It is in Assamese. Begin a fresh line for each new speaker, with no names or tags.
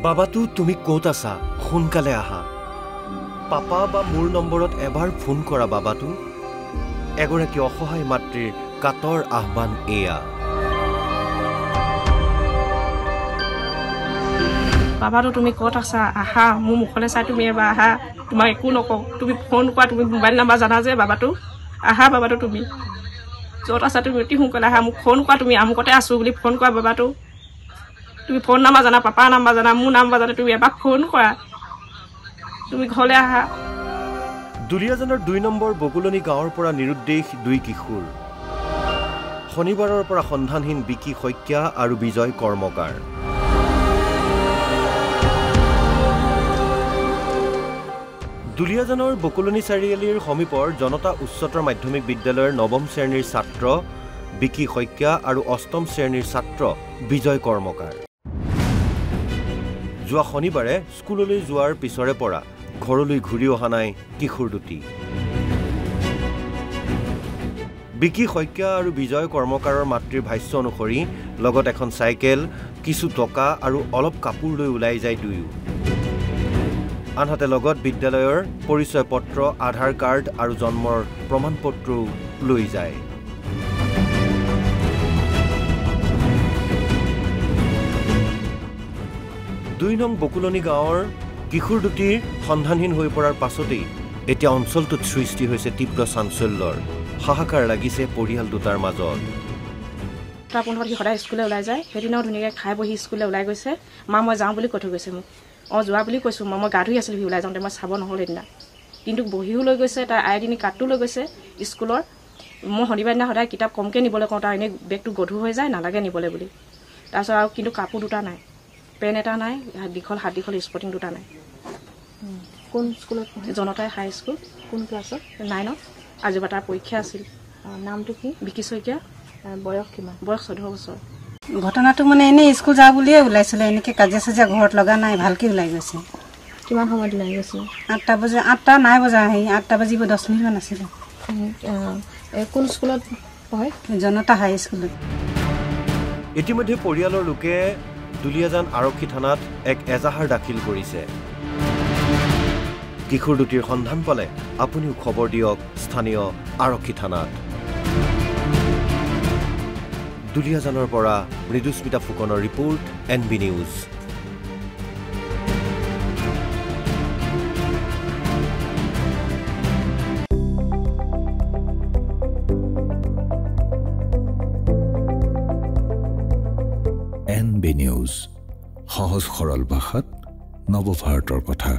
বাবাটো তুমি ক'ত আছা সোনকালে আহা পাপা বা মোৰ নম্বৰত এবাৰ ফোন কৰা বাবাটো এগৰাকী অসহায় মাতৃৰ কাতৰ আহ্বান এয়া
বাবাটো তুমি ক'ত আছা আহা মোৰ মুখলৈ চাই তুমি এবাৰ আহা তোমাক একো নকওঁ তুমি ফোন কৰা তুমি মোবাইল নাম্বাৰ জানা যে বাবাটো আহা বাবাটো তুমি য'ত আছা তুমি অতি সোনকালে আহা মোক ফোন কৰা তুমি আমুকতে আছোঁ বুলি ফোন কৰা বাবাটো তুমি ফোন নাম্বাৰ জানা পাপাৰ নাম্বাৰ জানা মোৰ নাম্বাৰ জানা তুমি এবাৰ ফোন কৰা তুমি ঘৰলৈ আহা
দুলীয়াজানৰ 2 নম্বৰ বকুলনি গাঁৱৰ পৰা নিৰুদ্দেশ 2 কিশোৰ শনিবাৰৰ পৰা সন্ধানহীন বিকি শইকীয়া আৰু বিজয় কৰ্মকাৰ দুলীয়াজানৰ বকুলনি চাৰিআলিৰ সমীপৰ জনতা উচ্চতৰ মাধ্যমিক বিদ্যালয়ৰ 9ম শ্ৰেণীৰ ছাত্ৰ বিকি শইকীয়া আৰু 8ম শ্ৰেণীৰ ছাত্ৰ বিজয় কৰ্মকাৰ যোৱা শনিবাৰে স্কুললৈ যোৱাৰ পিছৰে পৰা ঘৰলৈ ঘূৰি অহা নাই কিশোৰ দুটি বিকি শইকীয়া আৰু বিজয় কৰ্মকাৰৰ মাতৃৰ ভাষ্য অনুসৰি লগত এখন চাইকেল কিছু টকা আৰু অলপ কাপোৰ লৈ ওলাই যায় দুয়ো আনহাতে লগত বিদ্যালয়ৰ পৰিচয় পত্ৰ আধাৰ কাৰ্ড আৰু জন্মৰ প্ৰমাণপত্ৰও লৈ যায় 2 নং বকুলনি গাঁৱৰ কিশোৰ দুটিৰ সন্ধানহীন হৈ পৰাৰ পাছতেই এতিয়া অঞ্চলটোত সৃষ্টি হৈছে তীব্ৰ চাঞ্চল্যৰ হাহাকাৰ লাগিছে পৰিয়াল দুটাৰ মাজত
সদায় স্কুললৈ ওলাই যায় সেইদিনাও ধুনীয়াকৈ খাই বহি স্কুললৈ ওলাই গৈছে মা মই যাওঁ বুলি কৈ থৈ গৈছে মোক যোৱা বুলি কৈছোঁ মই গা ধুই আছিলোঁ ওলাই যাওঁতে মই চাব নহ'ল সেইদিনা কিন্তু বহিও লৈ গৈছে তাৰ আইডিনি কাৰ্ডটো লৈ গৈছে স্কুলৰ মই শনিবাৰ দিনা সদায় কিতাপ কমকৈ নিবলৈ কওঁ তাৰ এনেই বেগটো গধুৰ হৈ যায় নালাগে নিবলৈ বুলি তাৰপিছত আৰু কিন্তু কাপোৰ দুটা নাই পেন এটা নাই হাত দীঘল স্পৰ্টিং দুটা নাই
কোন স্কুলত
জনতাই হাই স্কুল
কোন ক্লাছত
9ত আজি তাৰ পৰীক্ষা আছিল
নামটো কি
বিকি শইকীয়া
বয়স কিমান
বয়স 14 বছৰ
ঘটনাটো মানে এনেই স্কুল যা বুলিয়ে ওলাইছিলে এনেকৈ কাজিয়া চাজিয়া ঘৰত লগা নাই ভালকৈ ওলাই গৈছে
কিমান সময়ত ওলাই গৈছে
8টা নাই বজা হেৰি 8টা বাজিব 10 মিনিটমান আছিলে
কোন স্কুলত পঢ়ে
জনতা হাই স্কুলত
ইতিমধ্যে পৰিয়ালৰ লোকে দুলীয়াজান আৰক্ষী থানাত এক এজাহাৰ দাখিল কৰিছে কিশোৰ দুটিৰ সন্ধান পালে আপুনিও খবৰ দিয়ক স্থানীয় আৰক্ষী থানাত দুলীয়াজানৰ পৰা মৃদুস্মিতা ফুকনৰ report NB news
NB news সহজ সৰল ভাষাত নৱভাৰতৰ কথা